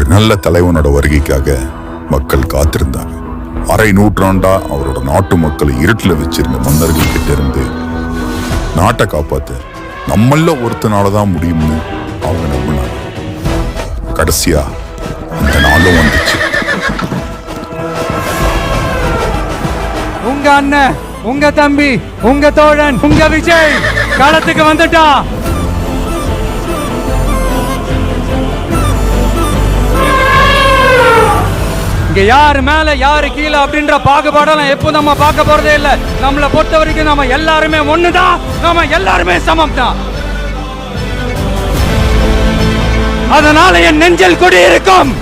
ஒரு நல்ல தலைவனோட வருகைக்காக மக்கள் காத்திருந்தாங்க. அரை நூற்றாண்டா அவரோட நாட்டு மக்களை இருட்டில் வச்சிருந்த மன்னர்கள் கிட்ட இருந்து நாட்டை காப்பாத்த நம்மள ஒருத்தனாலதான் முடியும்னு அவங்க நம்பினாங்க. கடைசியா அந்த நாளும் வந்துச்சு. உங்க அண்ணன், உங்க தம்பி, உங்க தோழன், உங்க விஜய் களத்துக்கு வந்துட்டா. இங்க யாரு மேல யாரு கீழே அப்படின்ற பாகுபாடெல்லாம் எப்போ நம்ம பார்க்க போறதே இல்ல. நம்மளை பொறுத்த வரைக்கும் நம்ம எல்லாருமே ஒண்ணுதான், நம்ம எல்லாருமே சமம் தான். அதனால என் நெஞ்சில் குடி இருக்கும்.